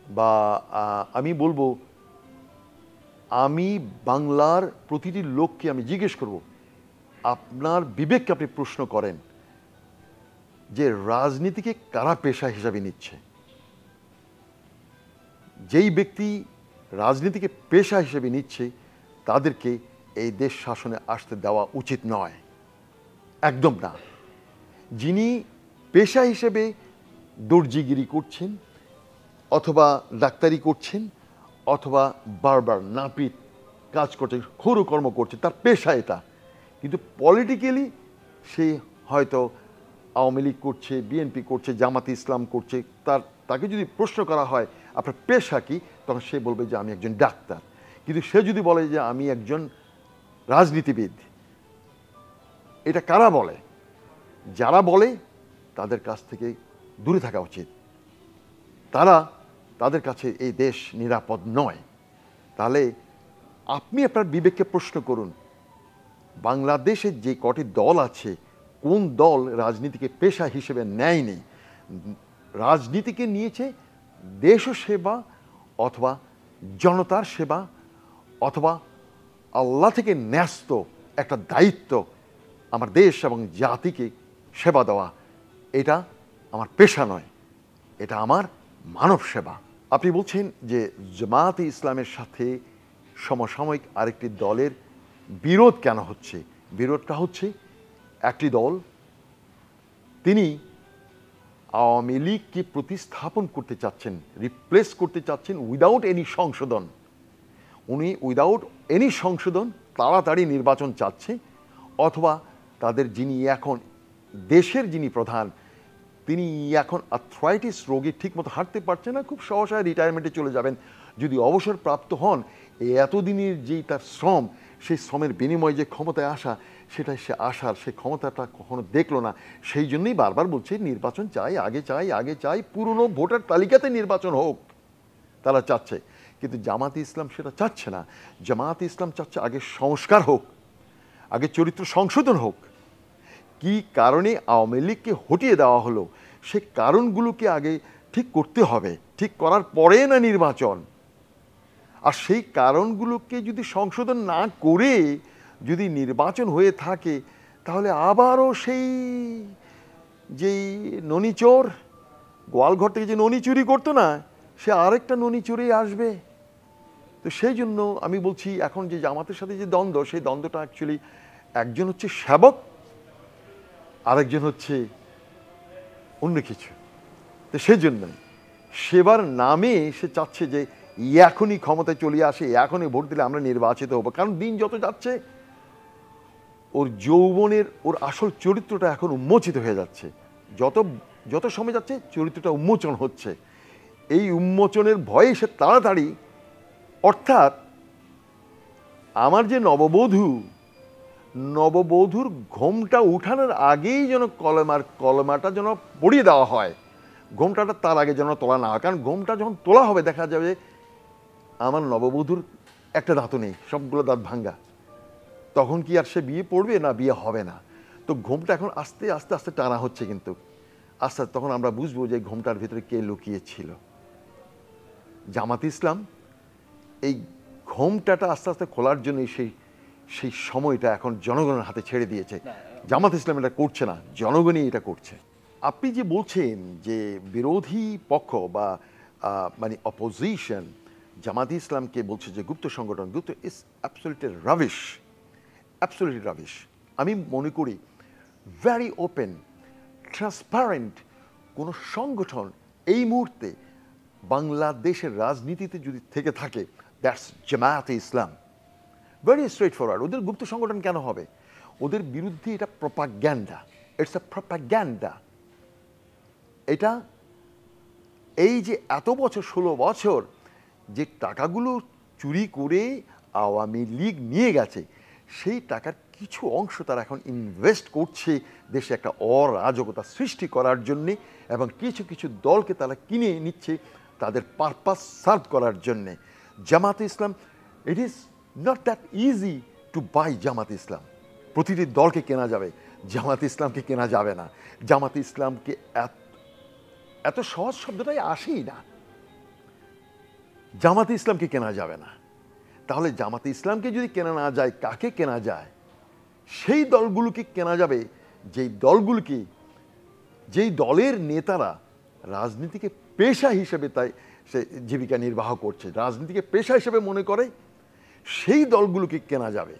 বা আমি বলবো আমি বাংলার প্রতিটি লোককে আমি জিজ্ঞেস করব, আপনার বিবেককে আপনি প্রশ্ন করেন যে রাজনীতিকে কারা পেশা হিসাবে নিচ্ছে। যেই ব্যক্তি রাজনীতিকে পেশা হিসেবে নিচ্ছে তাদেরকে এই দেশ শাসনে আসতে দেওয়া উচিত নয়, একদম না। যিনি পেশা হিসেবে দর্জিগিরি করছেন অথবা ডাক্তারি করছেন অথবা বারবার নাপিত কাজ করছে, ক্ষৌরকর্ম করছে, তার পেশা এটা। কিন্তু পলিটিক্যালি সে হয়তো আওয়ামী লীগ করছে, বিএনপি করছে, জামাতে ইসলাম করছে, তাকে যদি প্রশ্ন করা হয় আপনার পেশা কি, তখন সে বলবে যে আমি একজন ডাক্তার। কিন্তু সে যদি বলে যে আমি একজন রাজনীতিবিদ, এটা কারা বলে? যারা বলে তাদের কাছ থেকে দূরে থাকা উচিত। তাদের কাছে এই দেশ নিরাপদ নয়। তাহলে আপনি আপনার বিবেককে প্রশ্ন করুন, বাংলাদেশে যে কটি দল আছে কোন দল রাজনীতিকে পেশা হিসেবে নেয়নি? রাজনীতিকে নিয়েছে দেশ সেবা অথবা জনতার সেবা অথবা আল্লাহ থেকে ন্যস্ত একটা দায়িত্ব, আমার দেশ এবং জাতিকে সেবা দেওয়া। এটা আমার পেশা নয়, এটা আমার মানব সেবা। আপনি বলছেন যে জামায়াতে ইসলামের সাথে সমসাময়িক আরেকটি দলের বিরোধ কেন হচ্ছে? বিরোধটা হচ্ছে একটি দল তিনি আওয়ামী লীগকে প্রতিস্থাপন করতে চাচ্ছেন, রিপ্লেস করতে চাচ্ছেন উইদাউট এনি সংশোধন। উনি উইদাউট এনি সংশোধন তাড়াতাড়ি নির্বাচন চাচ্ছে, অথবা তাদের যিনি এখন দেশের যিনি প্রধান তিনি এখন আর্থ্রাইটিস রোগী, ঠিকমতো হাঁটতে পারছে না, খুব সহসায় রিটায়ারমেন্টে চলে যাবেন। যদি অবসরপ্রাপ্ত হন, এই এতদিনের যেই তার শ্রম, সেই শ্রমের বিনিময়ে যে ক্ষমতায় আসা, সেটাই সে আসার সে ক্ষমতাটা কখনো দেখলো না। সেই জন্যই বারবার বলছে নির্বাচন চাই, আগে চাই, আগে চাই, পুরনো ভোটার তালিকাতে নির্বাচন হোক তারা চাচ্ছে। কিন্তু জামাতে ইসলাম সেটা চাচ্ছে না। জামাতে ইসলাম চাচ্ছে আগে সংস্কার হোক, আগে চরিত্র সংশোধন হোক। কি কারণে আওয়ামী লীগকে হটিয়ে দেওয়া হলো সে কারণগুলোকে আগে ঠিক করতে হবে, ঠিক করার পরে না নির্বাচন। আর সেই কারণগুলোকে যদি সংশোধন না করে যদি নির্বাচন হয়ে থাকে, তাহলে আবারও সেই যেই ননি চোর গোয়ালঘর থেকে যে ননি চুরি করতো না, সে আরেকটা ননি চুরি আসবে। তো সেই জন্য আমি বলছি এখন যে জামাতের সাথে যে দ্বন্দ্ব, সেই দ্বন্দ্বটা অ্যাকচুয়ালি একজন হচ্ছে সেবক, আরেকজন হচ্ছে অন্য কিছু। তো সেই জন্যই সেবার নামে সে চাচ্ছে যে এখনই ক্ষমতায় চলে আসে, এখনই ভোট দিলে আমরা নির্বাচিত হব। কারণ দিন যত যাচ্ছে ওর যৌবনের ওর আসল চরিত্রটা এখন উন্মোচিত হয়ে যাচ্ছে। যত যত সময় যাচ্ছে চরিত্রটা উন্মোচন হচ্ছে। এই উন্মোচনের ভয়ে সে তাড়াতাড়ি, অর্থাৎ আমার যে নববধূর ঘোমটা উঠানোর আগেই যেন কলমাটা যেন পড়িয়ে দেওয়া হয়, ঘোমটাটা তার আগে যেন তোলা না হয়। কারণ ঘোমটা যখন তোলা হবে দেখা যাবে আমার নববধূর একটা দাঁতও নেই, সবগুলো দাঁত ভাঙ্গা। তখন কি আর সে বিয়ে পড়বে? না, বিয়ে হবে না। তো ঘোমটা এখন আস্তে আস্তে আস্তে টানা হচ্ছে, কিন্তু আস্তে আস্তে তখন আমরা বুঝবো যে ঘোমটার ভিতরে কে লুকিয়েছিল। জামাতে ইসলাম এই ঘোমটাটা আস্তে আস্তে খোলার জন্য সেই সময়টা এখন জনগণের হাতে ছেড়ে দিয়েছে। জামাত ইসলাম এটা করছে না, জনগণই এটা করছে। আপনি যে বলছেন যে বিরোধী পক্ষ বা মানে অপোজিশন জামাত ইসলামকে বলছে যে গুপ্ত সংগঠন, গুপ্ত is absolutely rubbish, absolutely rubbish. আমি মনে করি ভেরি ওপেন ট্রান্সপারেন্ট কোনো সংগঠন এই মুহূর্তে বাংলাদেশের রাজনীতিতে যদি থেকে থাকে, that's Jamaat-e Islam. Very straightforward. ওদের গুপ্ত সংগঠন কেন হবে? ওদের বিরুদ্ধে এটা প্রপাগ্যান্ডা, ইটস আ প্রপাগ্যান্ডা। এটা এই যে এত বছর 16 বছর যে টাকাগুলো চুরি করে আওয়ামী লীগ নিয়ে গেছে, সেই টাকার কিছু অংশ তারা এখন ইনভেস্ট করছে দেশে একটা অরাজকতা সৃষ্টি করার জন্যে, এবং কিছু কিছু দলকে তারা কিনে নিচ্ছে তাদের পারপাস সার্ভ করার জন্যে। Jamaat-e Islam, it is not that easy to buy Jamaat-e Islam. প্রতিটি দলকে কেনা যাবে, জামাতে ইসলামকে কেনা যাবে না। জামাতে ইসলামকে এত সহজ শব্দটাই আসেই না। জামাতে ইসলামকে কেনা যাবে না। তাহলে জামাতে ইসলামকে যদি কেনা না যায়, কাকে কেনা যায়? সেই দলগুলোকে কেনা যাবে যেই দলের নেতারা রাজনীতিকে পেশা হিসেবে তাই সে জীবিকা নির্বাহ করছে, রাজনীতিকে পেশা হিসেবে মনে করে, সেই দলগুলোকে কেনা যাবে।